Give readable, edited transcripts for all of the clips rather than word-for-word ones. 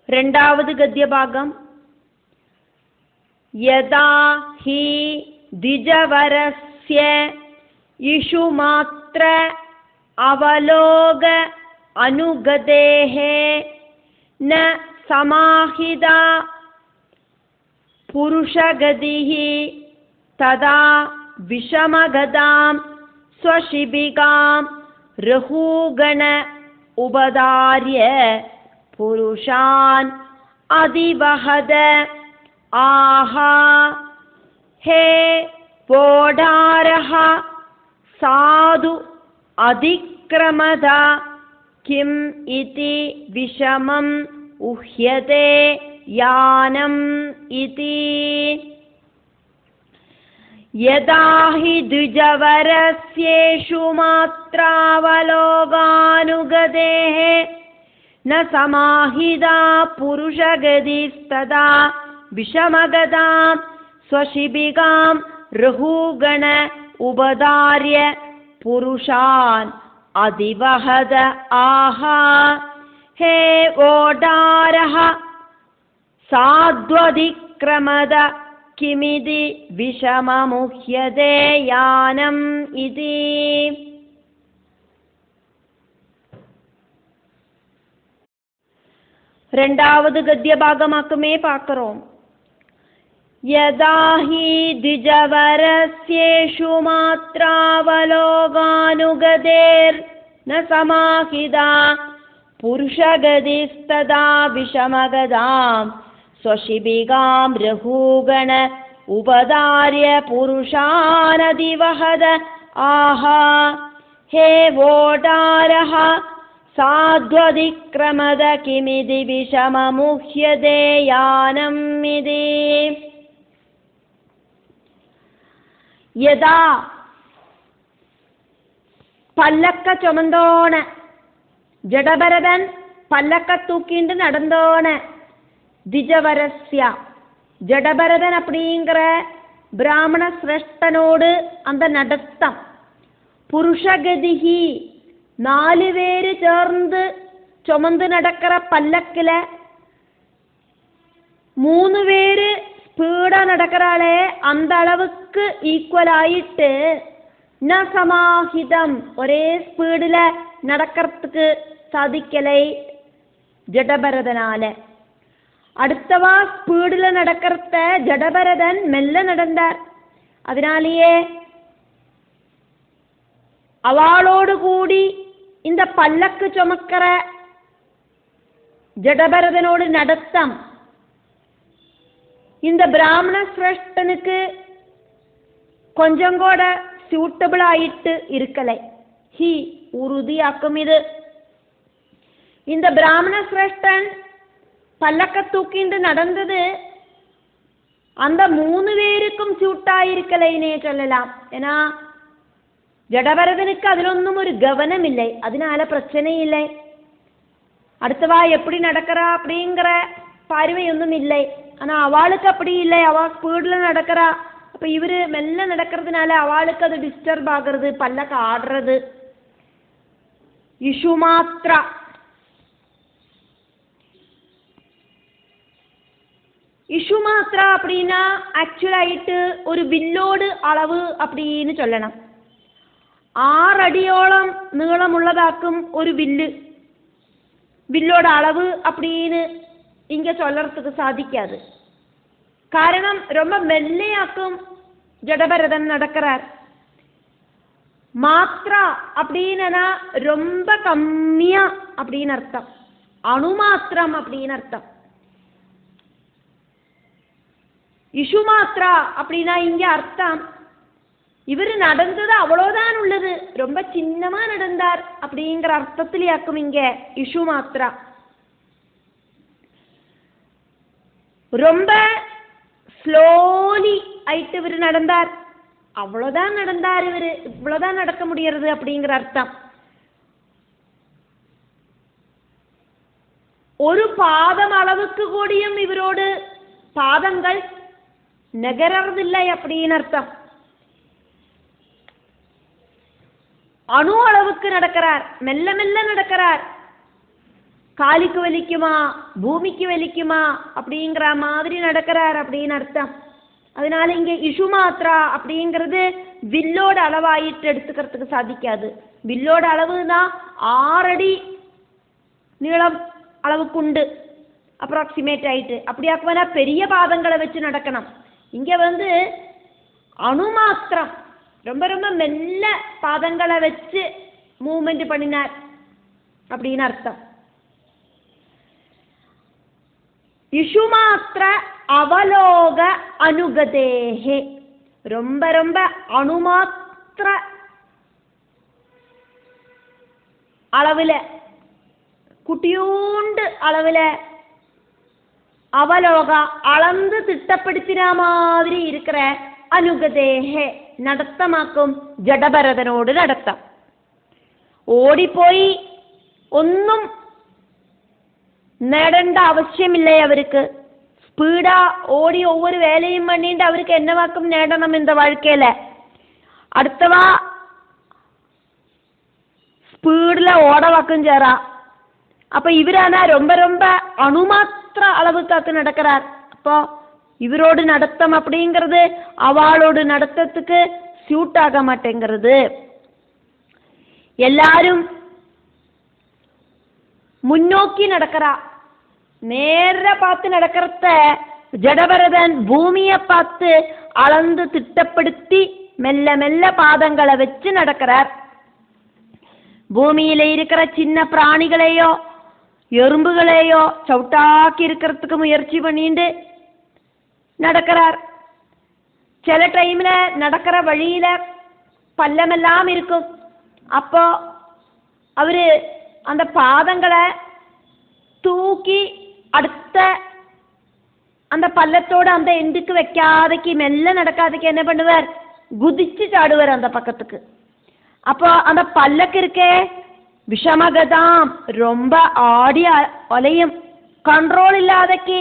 രണ്ടാമത് ഗദ്യഭാഗം. യഥാ ഹി ദ്വിജവരസ്യ ഇഷുമാത്ര അവലോക അനുഗതേഃ ന സമാഹിത പുരുഷഗതിഃ തദാ വിഷമഗതാം സ്വശിബികാം രഹൂഗണ ഉപധാര്യ പുരുഷാൻ അതിവഹദ ആഹ ഹേ വോഢാരഃ സാധു അതിക്രമത കിം ഇതി വിഷമം ഉഹ്യതേ യാനം ഇതി. യഥാ ഹി ദ്വിജവരസ്യേഷു മാത്രാവലോകാനുഗതേഃ ന സമാഹിതാ പുരുഷഗതിസ്തദാ വിഷമഗതാം സ്വശിബികാം രഹൂഗണ ഉപധാര്യ പുരുഷാൻ അതിവഹദ ആഹ ഹേ വോഢാരഃ സാധ്വതിക്രമത കിമിതി വിഷമമുഹ്യതേ യാനം ഇതി. രണ്ടാമത് ഗദ്യഭാഗമാക്കുമേ പാക്കറോം. യഥാ ഹി ദ്വിജവരസ്യേഷു മാത്രാവലോകാനുഗതേർ ന സമാഹിതാ പുരുഷഗതിസ്തദാ വിഷമഗതാം സ്വശിബികാം രഹൂഗണ ഉപധാര്യ പുരുഷാനതിവഹദ ആഹ ഹേ വോഢാരഃ സാധ്വതിക്രമത കിമിതി വിഷമമുഹ്യതേ യാനം ഇതി. യഥാ പല്ലക്ക ചുമന്തോണ് ജഡഭരതൻ പല്ലക്ക തൂക്കിണ്ട് നടந்தோன்னு ദ്വിജവരஸ்ய ஜடபரதன் அப்படிங்கிற பிராமண சிரேஷ்டனோடு அந்த நடத்தம் புருஷகதிகி 4 பேரு சேர்ந்து ചുമந்து നടக்கிற பல்லக்கில 3 பேரு ஸ்பீடா நடக்கிறாளே அந்த அளவுக்கு ஈக்குவல் ஆயிட்டு ந சமாஹிதம் ஒரே ஸ்பீடுல நடக்கிறதுக்கு சாதிக்கலை ஜடபரதனால. அடுத்தவா ஸ்பீடுல நடக்கிறத ஜடபரதன் மெல்ல நடந்தார். அதனாலேயே அவளோடு கூடி இந்த பல்லக்கு சுமக்கிற ஜடபரதனோடு நடத்தம் இந்த பிராமண சிரேஷ்டனுக்கு கொஞ்சம் கூட சூட்டபிள் ஆயிட்டு இருக்கலை. ஹி உறுதியாக்கும் இது. இந்த பிராமண சிரேஷ்டன் பல்லக்க தூக்கிண்டு நடந்தது அந்த 3 பேருக்கும் சூட்டாயிருக்கலைன்னே சொல்லலாம். ஏன்னா ஜடபரதனுக்கு அதிலொன்னும் ஒரு கவனம் இல்லை, அதனால பிரச்சனை இல்லை. அடுத்தவா எப்படி நடக்கிறா அப்படிங்கிற பார்வையொன்னும் இல்லை. ஆனா அவளுக்கு அப்படி இல்லை, அவ ஸ்பீட்ல நடக்கிறா. அப்ப இவரு மெல்ல நடக்கிறதுனால அவளுக்கு அது டிஸ்டர்ப் ஆகிறது, பல்லக்க ஆடுறது. இஷுமாத்ரா இஷுமாத்ரா அப்படின்னா ஆக்சுவலாயிட்டு ஒரு வில்லோடு அளவு அப்படின்னு சொல்லணும். 6 அடியோളം நீளமுள்ளதாக்கும் ஒரு வில்லு. வில்லோட அளவு அப்படின்னு இங்க சொல்லறதுக்கு சாதிக்காது. காரணம் ரொம்ப மெல்லையாக்கும் ஜடபரதன் நடக்கிறார். மாத்ரா அப்படின்னா ரொம்ப கம்மியா அப்படின்னு அர்த்தம், அணுமாத்திரம் அப்படின்னு அர்த்தம். இஷுமாத்ரா அப்படின்னா இங்க அர்த்தம் இவரு நடந்தது அவ்வளோதான் உள்ளது, ரொம்ப சின்னமா நடந்தார் அப்படிங்கிற அர்த்தத்திலேயாக்கும் இங்க இஷுமாத்ரா. ரொம்ப ஸ்லோலி ஆயிட்டு இவரு நடந்தார், அவ்வளோதான் நடந்தார், இவரு இவ்வளோதான் நடக்க முடியறது அப்படிங்கிற அர்த்தம். ஒரு பாதம் அளவுக்கு கூடியும் இவரோடு பாதங்கள் நகரறதில்லை அப்படின்னு அர்த்தம். அணு அளவுக்கு நடக்கிறார், மெல்ல மெல்ல நடக்கிறார். காலுக்கு வலிக்குமா பூமிக்கு வலிக்குமா அப்படிங்கிற மாதிரி நடக்கிறார் அப்படின்னு அர்த்தம். அதனால இங்கே இஷுமாத்ரா அப்படிங்கிறது வில்லோட அளவாயிட்டு எடுத்துக்கிறதுக்கு சாதிக்காது. வில்லோட அளவு தான் 6 அடி நீளம் அளவுக்குண்டு அப்ராக்சிமேட் ஆயிட்டு. அப்படியாக்குவனா பெரிய பாதங்களை வச்சு நடக்கணும். இங்கே அணுமாத்திரம் ரொம்ப ரொம்ப மெல்ல பாதங்களை வச்சு மூவ்மெண்ட் பண்ணினார் அப்படின்னு அர்த்தம். இஷுமாத்திர அவலோக அனுகதேஹே, ரொம்ப ரொம்ப அணுமாத்திர அளவில் குட்டியூண்டு அளவில் அவலோக அளந்து திட்டப்படுத்தின மாதிரி இருக்கிற அனுகதேஹே നടത്തമാക്കും ജഡഭരതനോട് നടത്താം. ഓടിപ്പോയി ഒന്നും നേടേണ്ട ആവശ്യമില്ലേ അവർക്ക്. സ്പീഡാ ഓടി ഒവ്വൊരു വേലയും പണിയിട്ട് അവർക്ക് എന്നവാക്കും നേടണം എന്ന വഴക്കേലെ അടുത്തവാ സ്പീഡിലെ ഓടവാക്കും ചേരാ. அப்போ இவரானா ரொம்ப ரொம்ப அணுமாத்திர அளவுக்காக்கு நடக்கிறார். அப்போ இவரோடு நடத்தம் அப்படிங்கிறது அவளோடு நடத்தத்துக்கு சூட் ஆக மாட்டேங்கிறது. எல்லாரும் முன்னோக்கி நடக்கிறா. நேர பார்த்து நடக்கிறத ஜடபரதன் பூமியை பார்த்து அளந்து திட்டப்படுத்தி மெல்ல மெல்ல பாதங்களை வச்சு நடக்கிறார். பூமியில இருக்கிற சின்ன பிராணிகளையோ எறும்புகளையோ சவுட்டாக்கி இருக்கிறதுக்கு முயற்சி பண்ணிட்டு நடக்கிறார். சில டைம்ல நடக்கிற வழியில பள்ளமெல்லாம் இருக்கும். அப்போ அவரு அந்த பாதங்களை தூக்கி அடுத்த அந்த பள்ளத்தோடு அந்த எண்டுக்கு வைக்காதக்கு மெல்ல நடக்காதக்கு என்ன பண்ணுவார், குதிச்சு சாடுவார் அந்த பக்கத்துக்கு. அப்போ அந்த பல்லக்கு இருக்கே விஷமகதாம் ரொம்ப ஆடி ஒலையும், கண்ட்ரோல் இல்லாதக்கு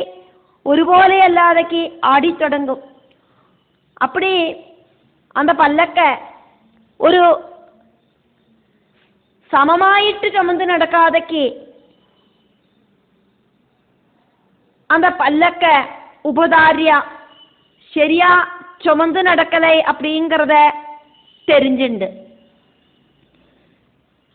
ஒருபோலே அல்லாதக்கு ஆடி தொடங்கும். அப்படி அந்த பல்லக்க ஒரு சமமாயிட்டு சுமந்து நடக்காதக்கு அந்த பல்லக்க உபதாரியா சரியா சுமந்து நடக்கலை அப்படிங்கிறத தெரிஞ்சுண்டு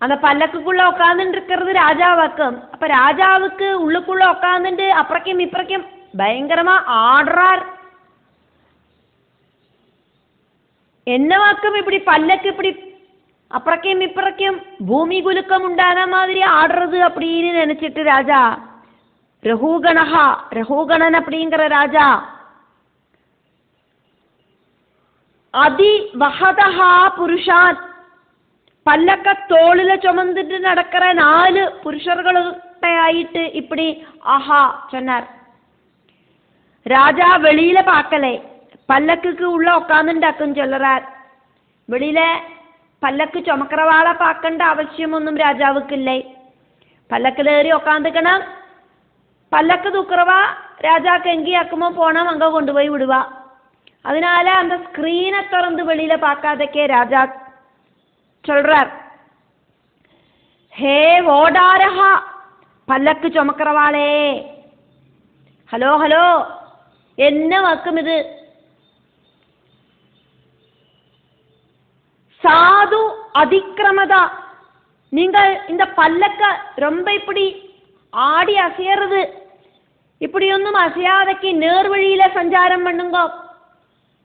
அந்த பல்லக்குள்ள உட்காந்துட்டு இருக்கிறது ராஜாவாக்கும். அப்ப ராஜாவுக்கு உள்ளுக்குள்ள உட்காந்துட்டு அப்புறக்கும் இப்புறக்கும் பயங்கரமா ஆடுறார். என்னவாக்கும் இப்படி பல்லக்கு இப்படி அப்புறக்கும் இப்புறக்கும் பூமி குலுக்கம் உண்டான மாதிரி ஆடுறது அப்படின்னு நினைச்சிட்டு ராஜா ரகுகணஹா, ரகுகணன் அப்படிங்கிற ராஜா அதி வஹதஹா புருஷான் பல்லக்க தோளில சுமந்துட்டு நடக்கிற 4 புருஷர்களாயிட்டு இப்படி ஆஹா சொன்னார். ராஜா வெளியில பார்க்கலை, பல்லக்குக்கு உள்ள உட்காந்துண்டாக்குன்னு சொல்லுறார். வெளியில பல்லக்கு சுமக்கிறவாளை பார்க்கണ്ട அவசியமൊന്നും ராஜாவுக்கு இல்லை. பல்லக்கில் ஏறி உட்காந்துக்கணும், பல்லக்கு தூக்குறவா ராஜாக்கு எங்கேயாக்குமோ போனோம் அங்கே கொண்டு போய் விடுவா. அதனால அந்த ஸ்கிரீனை திறந்து வெளியில பார்க்காதக்கே ராஜா சொல்றார், ஹே ஓடாரஹா பல்லக்கு சுமக்கிறவாளே, ஹலோ ஹலோ என்ன வாக்கும் இது, சாது அதிக்கிரமதா, நீங்கள் இந்த பல்லக்க ரொம்ப இப்படி ஆடி அசையறது, இப்படி ஒன்றும் அசையாதக்கு நேர்வழியில சஞ்சாரம் பண்ணுங்க.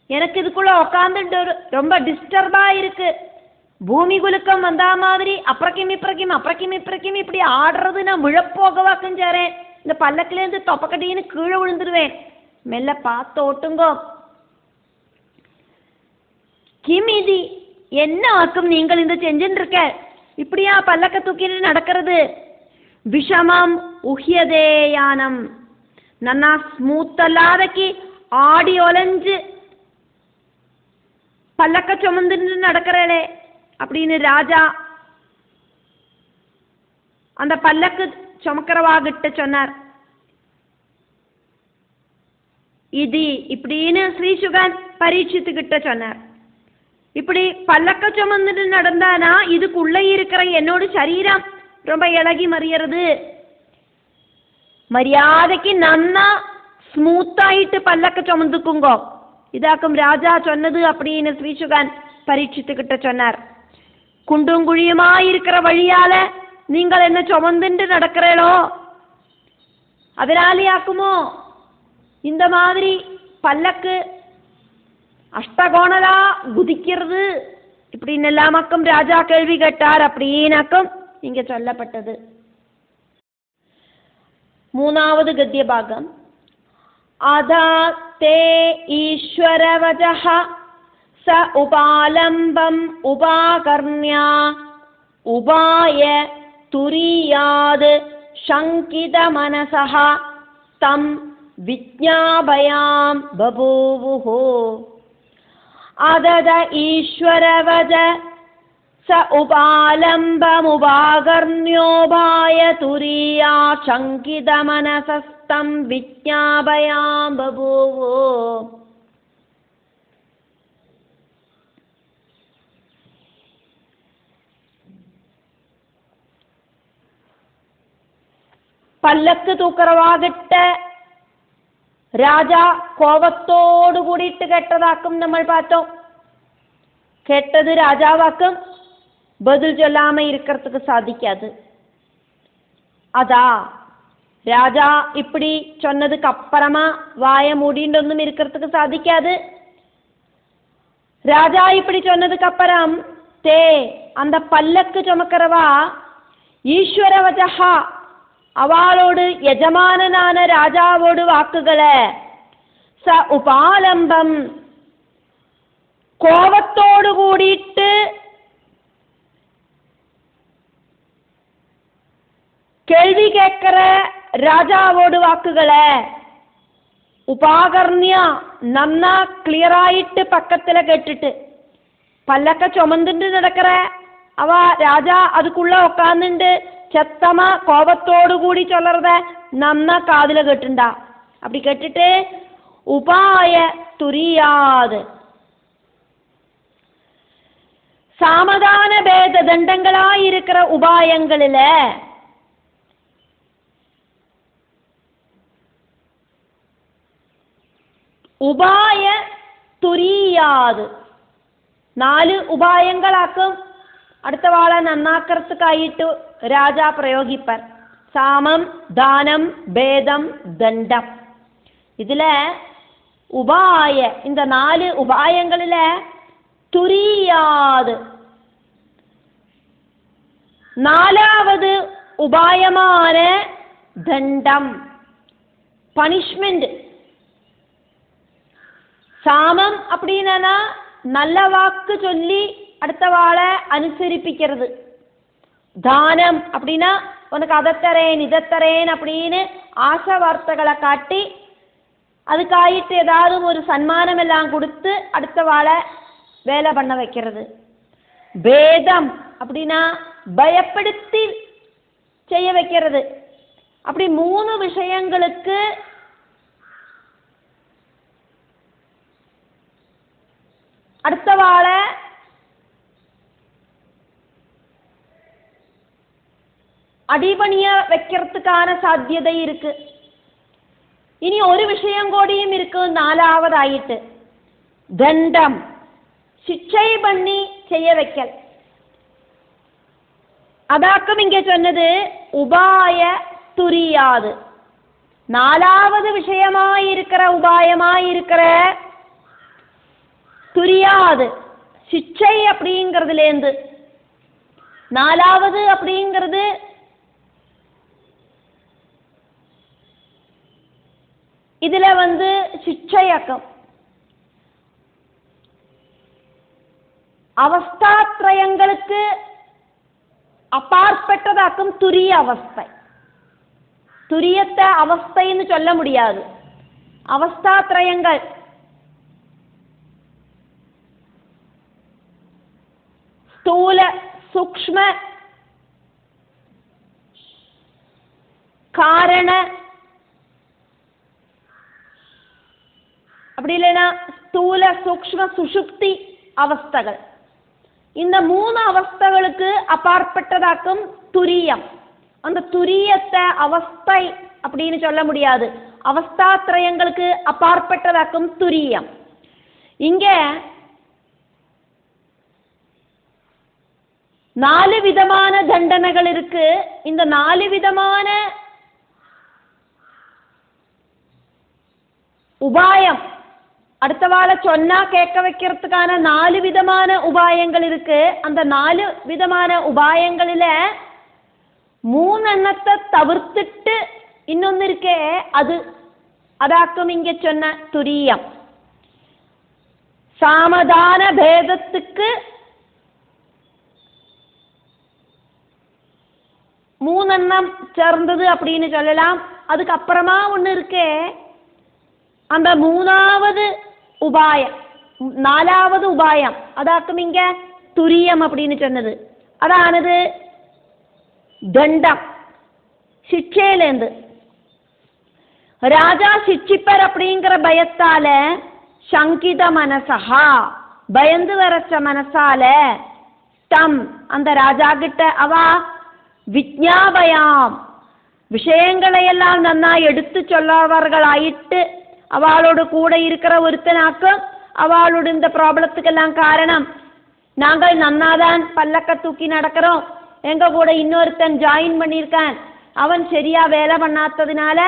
எனக்கு இதுக்குள்ள உக்காந்துட்டு ரொம்ப டிஸ்டர்பா இருக்கு. பூமி குலுக்கம் வந்தா மாதிரி அப்புறக்கும் இப்புறக்கும் இப்படி ஆடுறது நான் விழப்போகவாக்கும் சேரேன். இந்த பல்லக்கிலேருந்து தொப்பக்கட்டின்னு கீழே விழுந்துருவேன். மெல்ல பார்த்து ஓட்டுங்கோ. கிமிதி என்ன ஆக்கும் நீங்கள் இந்த செஞ்சுட்டு இருக்க, இப்படியா பல்லக்க தூக்கிட்டு நடக்கிறது. விஷமம் உஹ்யதேயானம், நன்னா ஸ்மூத் அல்லாதக்கு ஆடி ஒலைஞ்சு பல்லக்க சுமந்துட்டு நடக்கிறே அப்படின்னு ராஜா அந்த பல்லக்கு சுமக்கிறவாகிட்ட சொன்னார். இது இப்படின்னு ஸ்ரீசுகன் பரீட்சித்துக்கிட்ட சொன்னார். இப்படி பல்லக்க சுமந்துட்டு நடந்தானா இதுக்குள்ள இருக்கிற என்னோட சரீரம் ரொம்ப இலகி மறியறது, മര്യാദയ്ക്ക് നന്ന സ്മൂത്തായിട്ട് പല്ലൊക്കെ ചുമந்துക്കുങ്കോ ഇതാക്കും രാജാ ചൊന്നത് அப்படின்னு ஸ்ரீசுகன் பரீட்சித்துக்கிட்ட சொன்னார். குண்டும் குழியுமாயிருக்கிற வழியால நீங்கள் என்ன சுமந்துட்டு நடக்கிறீளோ அதனாலேயாக்குமோ இந்த மாதிரி பல்லக்கு அஷ்டகோணலா குதிக்கிறது இப்படின்னு எல்லாமக்கும் ராஜா கேள்வி கேட்டார் அப்படின்னாக்கும் இங்க சொல்லப்பட்டது. மூணாவது கத்திய பாகம். அதா தே ஈஸ்வரவஜஹ ச உபாலம்பம் உபாகர்ண்யா உபாய துரியாத் சங்கித மனசஹ தம் விஜ்ஞாபயாம் பபூவுஹு. அதத ஈஸ்வரவஜ स उपालम्बमुपाकर्ण्योपाय तुरीया शङ्कितमनसस्तं विज्ञापयां बभूवो. പല്ലക്ക് തൂക്കറവാകട്ടെ രാജ കോപത്തോടു കൂടിയിട്ട് കേട്ടതാക്കും നമ്മൾ പാത്തോ. കേട്ടത് രാജാവാക്കും பதில் சொல்லாம இருக்கிறதுக்கு சாதிக்காது. அதா ராஜா இப்படி சொன்னதுக்கு அப்புறமா வாய மூடிண்டொன்னும் இருக்கிறதுக்கு சாதிக்காது. ராஜா இப்படி சொன்னதுக்கு அப்புறம் தே அந்த பல்லக்கு சுமக்கிறவா ஈஸ்வரவஜஹா அவளோடு யஜமானனான ராஜாவோடு வாக்குகளை ச உபாலம்பம் கோபத்தோடு கூடிட்டு கேள்வி கேட்கிற ராஜாவோடு வாக்குகளை உபாகர்ணிய நன்னா கிளியராயிட்டு பக்கத்துல கேட்டுட்டு பல்லக்க சுமந்துட்டு நடக்கிற அவ ராஜா அதுக்குள்ள உட்காந்துட்டு சத்தமா கோபத்தோடு கூடி சொல்றத நன்னா காதுல கேட்டுண்டா. அப்படி கேட்டுட்டு உபாய துரியாது சாமதான பேத தண்டங்களாயிருக்கிற உபாயங்களில ഉപായ തുരിയാത് 4 ഉപായങ്ങളാക്കും അടുത്ത വാളെ നന്നാക്കറത്തുക്കായിട്ട് രാജാ പ്രയോഗിപ്പർ. സാമം ദാനം ഭേദം ദണ്ഡം. ഇതിലെ ഉപായ இந்த 4 உபாயங்களில துரியாது 4வது உபாயமான தண்டம் பனிஷ்மெண்ட். சாமம் அப்படின்னா நல்ல வாக்கு சொல்லி அடுத்த வாழை அனுசரிப்பிக்கிறது. தானம் அப்படின்னா உனக்கு அதைத்தரேன் இதைத்தரேன் அப்படின்னு ஆசை வார்த்தைகளை காட்டி அதுக்காயிட்டு ஏதாவது ஒரு சன்மானம் எல்லாம் கொடுத்து அடுத்த வாழை வேலை பண்ண வைக்கிறது. பேதம் அப்படின்னா பயப்படுத்தி செய்ய வைக்கிறது. அப்படி 3 விஷயங்களுக்கு அடுத்த வாழை அடிபணிய வைக்கிறதுக்கான சாத்தியதை இருக்கு. இனி ஒரு விஷயம் கூடியும் இருக்கு 4வதாயிட்டு தண்டம் சிக்ஷை பண்ணி செய்ய வைக்கல். அதாக்கும் இங்க சொன்னது உபாய துரியாது 4வது விஷயமாயிருக்கிற உபாயமாயிருக்கிற துரியாது சிக்ஷை அப்படிங்கிறதுலேருந்து 4வது அப்படிங்கிறது இதுல சிக்ஷையாக்கம் அவஸ்தாத்ரயங்களுக்கு அப்பாற்பட்டதாக்கும் துரிய அவஸ்தை. துரியத்தை அவஸ்தைன்னு சொல்ல முடியாது. அவஸ்தாத்ரயங்கள் ஸ்தூல சூக்ஷ்ம காரண அப்படி இல்லைன்னா ஸ்தூல சூக்ஷ்ம சுஷுப்தி அவஸ்தைகள். இந்த 3 அவஸ்தைகளுக்கு அப்பாற்பட்டதாக்கும் துரியம். அந்த துரியத்தை அவஸ்தை அப்படின்னு சொல்ல முடியாது. அவஸ்தாத்ரயங்களுக்கு அப்பாற்பட்டதாக்கும் துரியம். இங்க 4 விதமான தண்டனைகள் இருக்கு. இந்த 4 விதமான உபாயம் அடுத்தவாளை சொன்னா கேட்க வைக்கிறதுக்கான 4 விதமான உபாயங்கள் இருக்கு. அந்த 4 விதமான உபாயங்களில 3 எண்ணத்தை தவிர்த்துட்டு இன்னொன்னு இருக்கே, அதாக்கும் இங்க சொன்ன துரியம். சாமதான பேதத்துக்கு 3 எண்ணம் சேர்ந்தது அப்படின்னு சொல்லலாம். அதுக்கப்புறமா ஒன்று இருக்கே, அந்த 3வது உபாயம் 4வது உபாயம் அதாக்கும் இங்க துரியம் அப்படின்னு சொன்னது. அதானது தண்டம், சிக்ஷையிலேருந்து. ராஜா சிக்ஷிப்பர் அப்படிங்கிற பயத்தால சங்கித மனசா, பயந்து வரச்ச மனசால தம் அந்த ராஜா கிட்ட அவா விஜ்ஞாபயாம் விஷயங்களையெல்லாம் நன்னா எடுத்து சொல்லவர்களாயிட்டு அவளோடு கூட இருக்கிற ஒருத்தனாக்கும் அவளோட இந்த ப்ராப்ளத்துக்கெல்லாம் காரணம் நாங்கள் நன்னாதான் பல்லக்க தூக்கி நடக்கிறோம், எங்க கூட இன்னொருத்தன் ஜாயின் பண்ணியிருக்கான், அவன் சரியா வேலை பண்ணாததுனால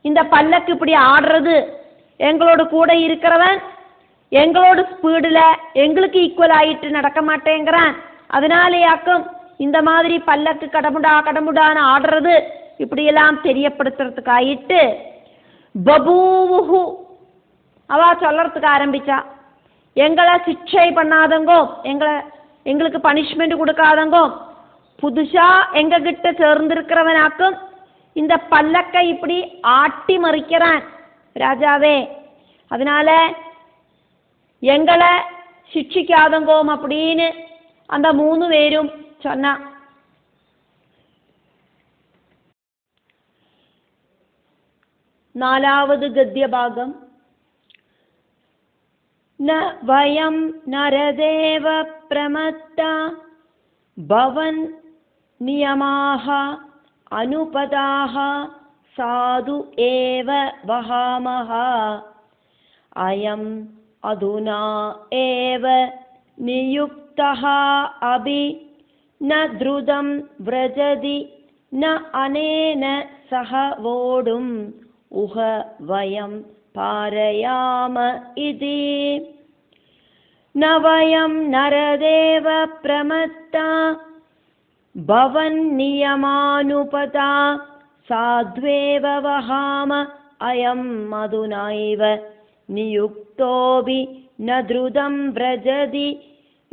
இந்த பல்லக்கு இப்படி ஆடுறது, எங்களோட கூட இருக்கிறவன் எங்களோட ஸ்பீடில் எங்களுக்கு ஈக்குவல் ஆகிட்டு நடக்க மாட்டேங்கிறான், அதனாலேயாக்கும் இந்த மாதிரி பல்லக்கு கடமுடான்னு ஆடுறது இப்படியெல்லாம் தெரியப்படுத்துறதுக்காயிட்டு பபூவுஹு அவா சொல்லறதுக்கு ஆரம்பிச்சா. எங்களை சிக்ஷை பண்ணாதங்கோ, எங்களுக்கு பனிஷ்மெண்ட் கொடுக்காதங்கோ, புதுசா எங்க கிட்ட சேர்ந்திருக்கிறவனாக்கும் இந்த பல்லக்கை இப்படி ஆட்டி மறிக்கிறான் ராஜாவே, அதனால எங்களை சிக்ஷிக்காதங்கோம் அப்படின்னு அந்த 3 பேரும் சொன்னா. நாலாவது கத்திய பாகம். ந வயம் நரதேவ பிரமத்தா பவன் நியமாக அனுபதாக சாது ஏவ வஹாமஹ அயம் அதுனா ஏவ நியுக்தஹ அபி ந த்ருதம் व्रजति न अनेन सह वोडुम् उह वयं पारयाम इति न वयं नरदेव प्रमत्ता भवन्नियमानुपता साध्वेव वहाम अयं मधुनैव नियुक्तोऽपि न द्रुतं व्रजति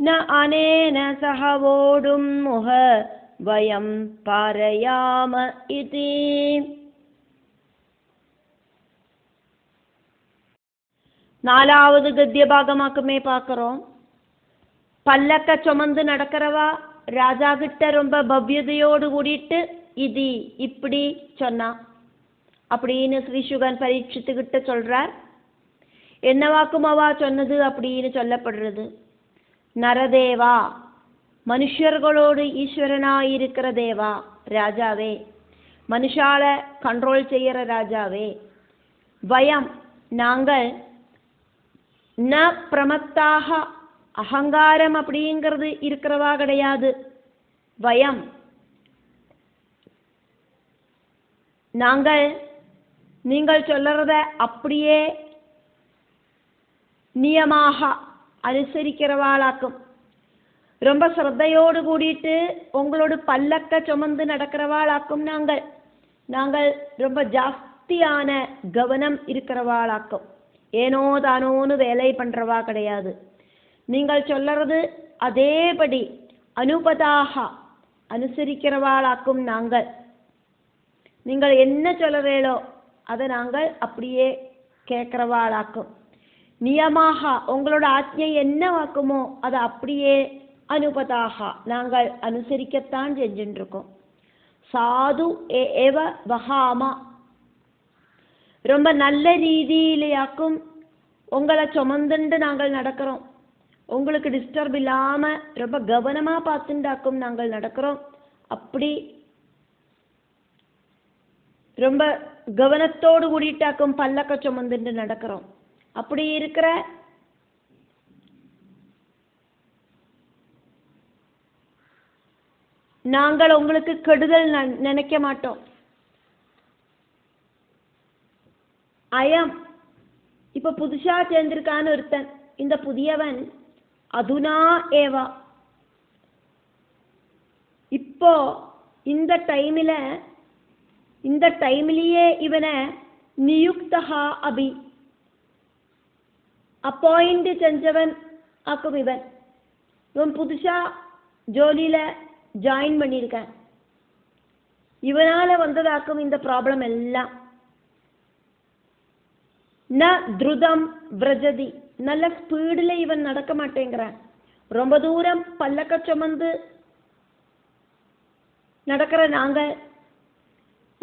न अनेन सह वोडुम् उह वयं पारयाम इति. நாலாவது கத்திய பாகமாக்குமே பார்க்குறோம். பல்லக்க சுமந்து நடக்கிறவா ராஜா கிட்ட ரொம்ப பவ்யதையோடு கூடிட்டு இது இப்படி சொன்னா அப்படின்னு ஸ்ரீசுகன் பரீட்சித்துக்கிட்ட சொல்றார். என்னவாக்கும் அவா சொன்னது அப்படின்னு சொல்லப்படுறது. நரதேவா, மனுஷர்களோடு ஈஸ்வரனாயிருக்கிற தேவா, ராஜாவே, மனுஷால கண்ட்ரோல் செய்கிற ராஜாவே, வயம் நாங்கள் ந பிரமத்தாக அகங்காரம் அப்படிங்கிறது இருக்கிறவா கிடையாது. வயம் நாங்கள் நீங்கள் சொல்றத அப்படியே நியமாக அனுசரிக்கிறவாளாக்கும். ரொம்ப ஸ்ரத்தையோடு கூடிட்டு உங்களோட பல்லக்க சுமந்து நடக்கிறவாளாக்கும். நாங்கள் ரொம்ப ஜாஸ்தியான கவனம் இருக்கிறவாளாக்கும். ஏனோ தானோன்னு வேலை பண்றவா கிடையாது. நீங்கள் சொல்றது அதேபடி அனுபதாக அனுசரிக்கிறவாளாக்கும். நீங்கள் என்ன சொல்றீங்களோ அதை நாங்கள் அப்படியே கேட்கிறவாளாக்கும். நியமாக உங்களோட ஆജ്ഞை என்ன வாக்குமோ அதை அப்படியே அனுபதாக நாங்கள் அனுசரிக்கத்தான் செஞ்சுட்டு இருக்கோம். சாது ஏவ வஹாமா ரொம்ப நல்ல ரீதியிலேயாக்கும் உங்களை சுமந்துண்டு நாங்கள் நடக்கிறோம். உங்களுக்கு டிஸ்டர்ப் இல்லாமல் ரொம்ப கவனமாக பார்த்துண்டாக்கும் நாங்கள் நடக்கிறோம். அப்படி ரொம்ப கவனத்தோடு கூடிட்டாக்கும் பல்லக்க சுமந்துட்டு நடக்கிறோம். அப்படி இருக்கிற நாங்கள் உங்களுக்கு கெடுதல் நினைக்க மாட்டோம். இப்ப புதுசா சேர்ந்திருக்கான்னு ஒருத்தன், இந்த புதியவன் அதுனா ஏவா இப்போ இந்த டைம்லயே இவனை நியுக்தஹா அபி அப்பாயிண்ட் செஞ்சவன் ஆக்கும். இவன் புதுசா ஜோலியில ஜாயின் பண்ணியிருக்கேன். இவனால வந்ததாக்கும் இந்த ப்ராப்ளம் எல்லாம். ந துருதம் விரஜதி, நல்ல ஸ்பீடில் இவன் நடக்க மாட்டேங்கிறான். ரொம்ப தூரம் பல்லக்க சுமந்து நடக்கிற நாங்கள்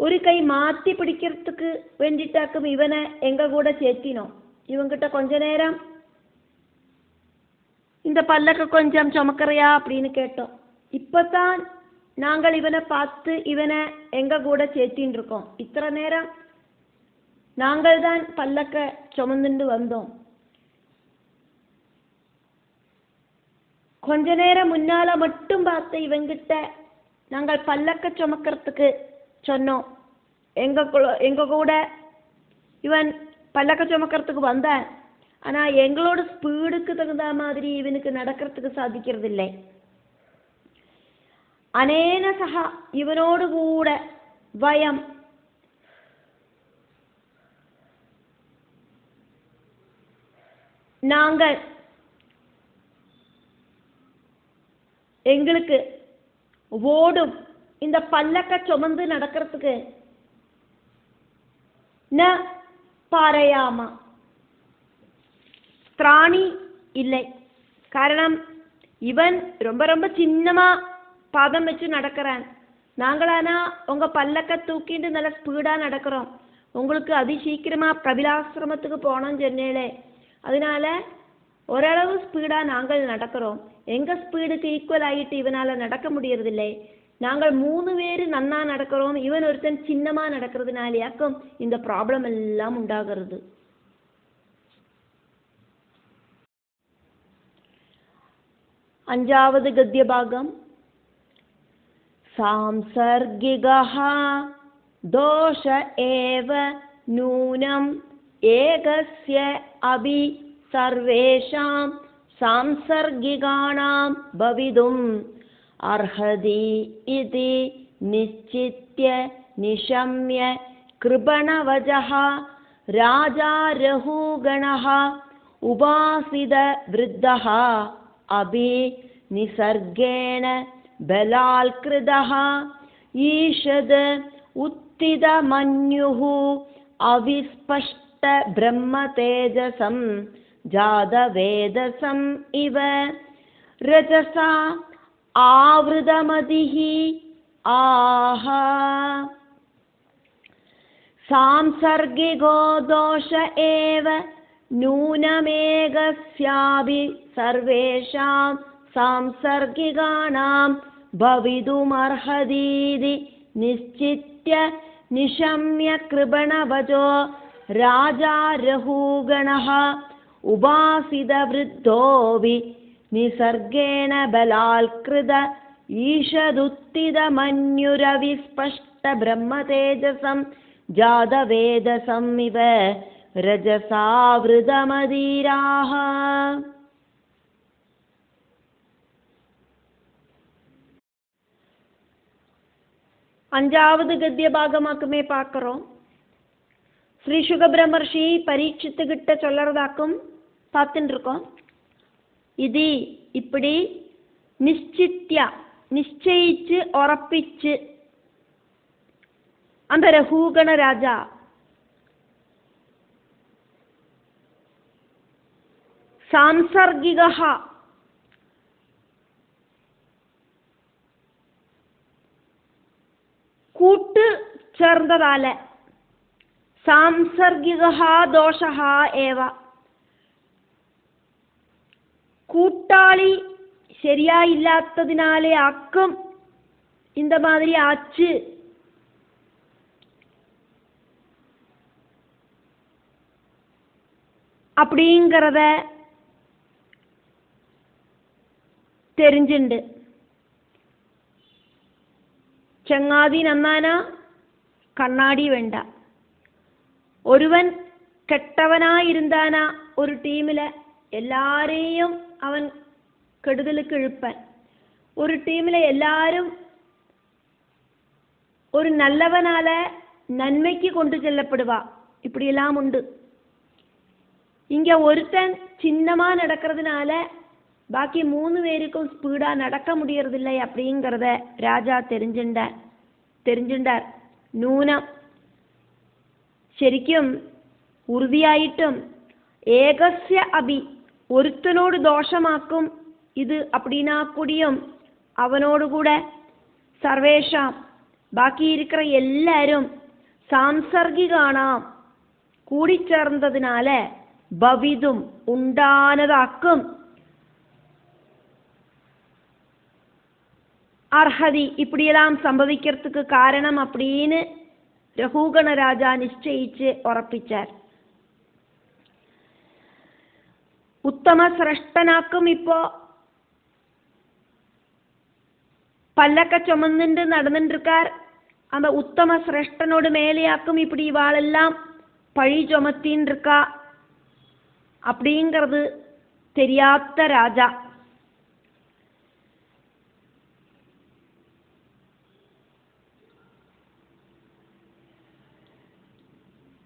ஒரு கை மாற்றி பிடிக்கிறதுக்கு வேண்டிட்டாக்கும் இவனை எங்க கூட சேர்த்தினோம். இவங்கிட்ட கொஞ்ச நேரம் இந்த பல்லக்க கொஞ்சம் சுமக்கிறையா அப்படின்னு கேட்டோம். இப்பதான் நாங்கள் இவனை பார்த்து இவனை எங்க கூட சேர்த்தின்னு இருக்கோம். இத்தனை நேரம் நாங்கள் தான் பல்லக்க சுமந்துட்டு வந்தோம். கொஞ்ச நேரம் முன்னால மட்டும் பார்த்து இவங்கிட்ட நாங்கள் பல்லக்க சுமக்கிறதுக்கு சொன்னோம். எங்க கூட இவன் பல்லக்க சுமக்கிறதுக்கு வந்தான். ஆனா எங்களோட ஸ்பீடுக்கு தகுந்த மாதிரி இவனுக்கு நடக்கிறதுக்கு சாதிக்கிறது இல்லை. அனேன சஹா, இவனோடு கூட வயம் நாங்கள் எங்களுக்கு ஓடும் இந்த பல்லக்க சுமந்து நடக்கிறதுக்கு ந பாரையாமா திராணி இல்லை. காரணம் இவன் ரொம்ப ரொம்ப சின்னமா பாதம் வச்சு நடக்கிறான். நாங்களானா உங்க பல்லக்க தூக்கிட்டு நல்ல ஸ்பீடா நடக்கிறோம். உங்களுக்கு அதிசீக்கிரமா கபிலாசிரமத்துக்கு போனோம்னு சொன்னேளே, அதனால ஓரளவு ஸ்பீடா நாங்கள் நடக்கிறோம். எங்க ஸ்பீடுக்கு ஈக்குவல் ஆகிட்டு இவனால நடக்க முடியறதில்லை. நாங்கள் 3 பேர் நன்னா நடக்கிறோம், இவன் ஒருத்தன் சின்னமா நடக்கிறதுனாலேயாக்கும் இந்த ப்ராப்ளம் எல்லாம் உண்டாகிறது. அஞ்சாவது கத்திய பாகம். சாம்சர்கிகஹ தோஷ ஏவ நூனம் ஏகஸ்ய அபி சர்வேஷாம் சாம்சர்கிகாணாம் பவிதும் அர்ஹதி இதி நிச்சித்ய நிஷம்ய கிருபணவஜஹ ராஜா ரஹூகணஹ உபாசித விருத்தஹ அபி நிசர்கேண பலால்கிருதஹ ஈஷத் உத்தித மன்யுஹ அவிஸ்பஷ்ட பிரம்ம தேஜசம் ஜாதவேதசம் இவ ரஜசா ஆவ்ருதமதிஹி ஆஹா சாம்சர்கிகோ தோஷ ஏவ நூனமேகஸ்யாபி சர்வேஷாம் சாம்சர்கிகாணாம் பவிதுமர்ஹதீதி நிச்சித்ய நிஷம்ய கிருபணவஜோ ராஜா ரஹூகணஹ உபாசித விருத்தோபி நிசர்கேண பலால்கிருத ஈஷதுத்தித மன்யுரவிஸ்பஷ்ட பிரம்ம தேஜசம் ஜாதவேதசம் இவ ரஜசாவிருதமதீராஹ. அஞ்சாவது கத்திய பாகமாக்குமே பார்க்கிறோம். ஸ்ரீ சுகபிரமர்ஷி பரீட்சித்துக்கிட்ட சொல்லறதாக்கும் பார்த்துட்டு இருக்கோம். இது இப்படி நிச்சித்யா நிச்சயிச்சு உறப்பிச்சு அந்த ரஹூகண ராஜா சாம்சர்கிகா கூட்டு சேர்ந்ததால சாம்சர்கிகா தோஷா ஏவ கூட்டாளி சரியா இல்லாததினாலே ஆக்கும் இந்த மாதிரி ஆச்சு. அப்படிங்கிறத தெரிஞ்சுண்டு. ചങ്ങാതി നന്നാനാ കണ്ണാടി വേണ്ട. ഒരുവൻ കെട്ടവനായിരുന്നാനാ ഒരു ടീമിലെ എല്ലാരെയും അവൻ കെടുതലുക്ക് ഇഴുപ്പൻ. ഒരു ടീമിലെ എല്ലാവരും ഒരു നല്ലവനാലെ നന്മയ്ക്ക് കൊണ്ടു ചെല്ലപ്പെടുക. இப்படியெல்லாம் உண்டு. இங்கே ஒருத்தன் சின்னமாக நடக்கிறதுனால பாக்கி 3 பேருக்கும் ஸ்பீடாக நடக்க முடியறதில்லை அப்படிங்கிறத ராஜா தெரிஞ்சுண்டார். നൂനം ശരിക്കും ഉറുതിയായിട്ടും ഏകസ്യ അഭി ഒരുത്തനോട് ദോഷമാക്കും ഇത് அப்படின்னா കൂടിയും അവനോടുകൂടെ സർവേഷാം ബാക്കിയിരിക്കുന്ന എല്ലാവരും സാംസർഗികാണാം കൂടിച്ചേർന്നതിനാല ഭവിതും ഉണ്ടാനതാക്കും அர்ஹதி இப்படியெல்லாம் சம்பவிக்கிறதுக்கு காரணம் அப்படின்னு ரகுகண ராஜா நிச்சயிச்சு உറപ്പിച്ചാர். உத்தம சிரஷ்டனாக்கும் இப்போ பல்லக்க சுமந்துட்டு நடந்துருக்கார். அந்த உத்தம சிரஷ்டனோடு மேலேயாக்கும் இப்படி இவாளெல்லாம் பழி சுமத்தின்னு இருக்கா அப்படிங்கிறது தெரியாத ராஜா.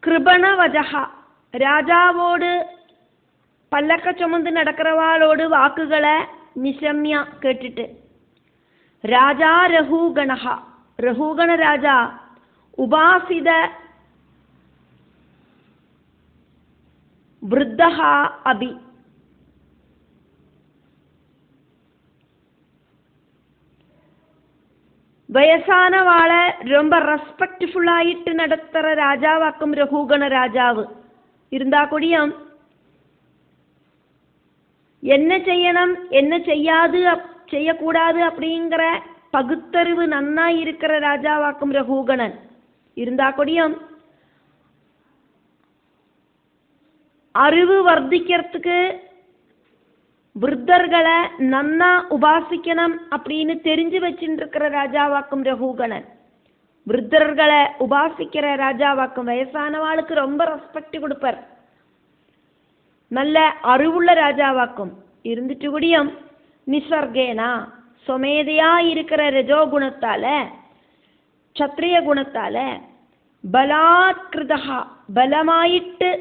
கிருபணவஜஹ ராஜாவோடு பல்லக்க சுமந்து நடக்கிறவாளோடு வாக்குகளை நிசம்யா கேட்டுட்டு ராஜா ரகுகணஹா ரகுகண ராஜா உபாசித விருத்தஹா அபி வயசானவாளை ரொம்ப ரெஸ்பெக்ட்ஃபுல்லாயிட்டு நடத்துகிற ராஜாவாக்கும் ரகுகண ராஜாவு இருந்தா கூடியும் என்ன செய்யணும் என்ன செய்யக்கூடாது அப்படிங்கிற பகுத்தறிவு நன்னா இருக்கிற ராஜாவாக்கும் ரகுகணன் இருந்தா கூடியும் அறிவு வர்த்திக்கிறதுக்கு விருத்தர்களை நன்னா உபாசிக்கணும் அப்படின்னு தெரிஞ்சு வச்சுருக்கிற ராஜாவாக்கும் ரகுகணன் விருத்தர்களை உபாசிக்கிற ராஜாவாக்கும் வயசானவாளுக்கு ரொம்ப ரெஸ்பெக்ட் கொடுப்பார். நல்ல அறிவுள்ள ராஜாவாக்கும் இருந்துட்டு கூடியும் நிசர்கேனா சொமேதையா இருக்கிற ரஜோ குணத்தால சத்திரிய குணத்தால பலாத்கிருதா பலமாயிட்டு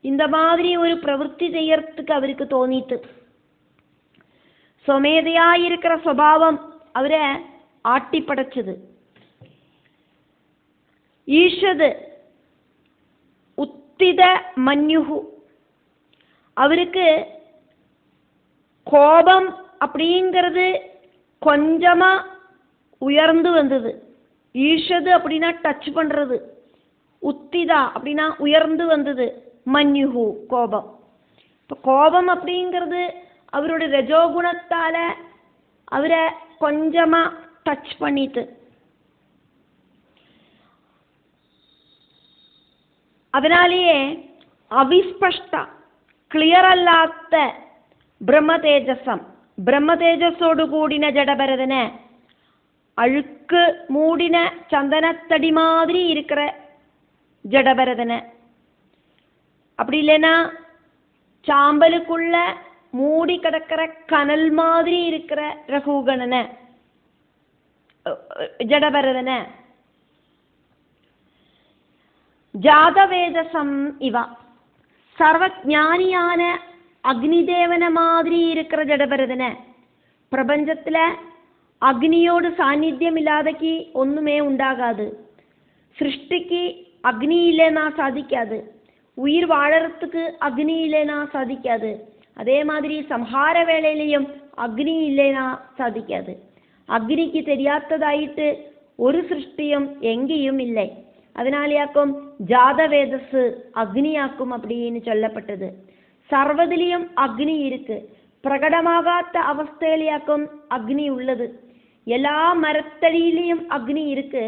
இந்த மாதிரி ஒரு பிரவൃத்தி செய்யறதுக்கு அவருக்கு தோணிட்டு സ്വമേധയായിരിക്കുന്ന സ്വഭാവം അവരെ ആട്ടിപ്പടച്ചത്. ഈഷത് ഉത്തിത മന്യുഹു அவருக்கு கோபம் அப்படிங்கிறது கொஞ்சமா உயர்ந்து வந்தது. ஈஷது அப்படின்னா டச் பண்றது, உத்திதா அப்படின்னா உயர்ந்து வந்தது, மன்யுஹு கோபம். இப்போ கோபம் அப்படிங்கிறது அவரோட ரஜோகுணத்தால அவரை கொஞ்சமா டச் பண்ணிட்டு அதனாலேயே அவிஸ்பஷ்ட ക്ലിയർ അല്ലാത്ത ബ്രഹ്മതേജസ്സോടു കൂടിന ജഡഭരതനെ അഴുക്ക് മൂടിന ചന്ദനത്തടി മാതിരി ഇരിக்கிற ஜடபரதனை அப்படி இல்லைன்னா சாம்பலுக்குள்ள மூடி கிடக்கிற கனல் மாதிரி இருக்கிற ரகுகணனை ஜடபரதனை ஜாதவேதசம் இவ സർവജ്ഞാനിயான അഗ്നിദേവന മാതിരി இருக்கிற ജഡഭരതനെ പ്രപഞ്ചത്തില അഗ്നിയോട് സാന്നിധ്യമില്ലാതെക്ക് ഒന്നുമേ ഉണ്ടാകാது. സൃഷ്ടിക്ക് അഗ്നി இல்லைனா சாதிக்காது, உயிர் வாழறதுக்கு அக்னி இல்லைனா சாதிக்காது, அதே மாதிரி சம்ஹார வேளையிலையும் அக்னி இல்லைனா சாதிக்காது. அக்னிக்கு தெரியாததாயிட்டு ஒரு சிருஷ்டியும் எங்கேயும் இல்லை. அதனாலேயாக்கும் ஜாதவேதஸ் அக்னியாக்கும் அப்படின்னு சொல்லப்பட்டது. சர்வதிலையும் அக்னி இருக்கு, பிரகடமாகாத அவஸ்தையிலேயாக்கும் அக்னி உள்ளது. எல்லா மரத்தடியிலையும் அக்னி இருக்கு,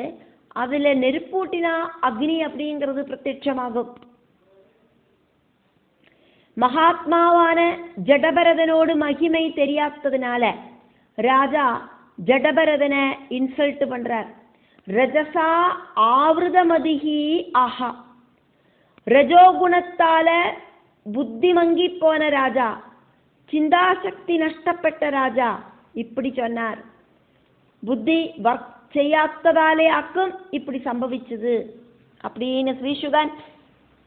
அதுல நெருப்பூட்டினா அக்னி அப்படிங்கிறது பிரத்யட்சமாகும். மகாத்மாவான ஜடபரதனோடு மகிமை தெரியாததுனால ராஜா ஜடபரதனை இன்சல்ட் பண்றார். ரஜசா ஆவிருதமதிகி ஆஹா, ரஜோகுணத்தால புத்தி மங்கி போன ராஜா, சிந்தாசக்தி நஷ்டப்பட்ட ராஜா இப்படி சொன்னார். புத்தி ஒர்க் செய்யாததாலே ஆக்கும் இப்படி சம்பவிச்சது அப்படின்னு ஸ்ரீசுகன்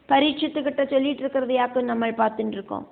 பரீட்சித்துக்கிட்ட சொல்லிட்டு இருக்கிறது யாக்கும் நம்ம பார்த்துட்டு இருக்கோம்.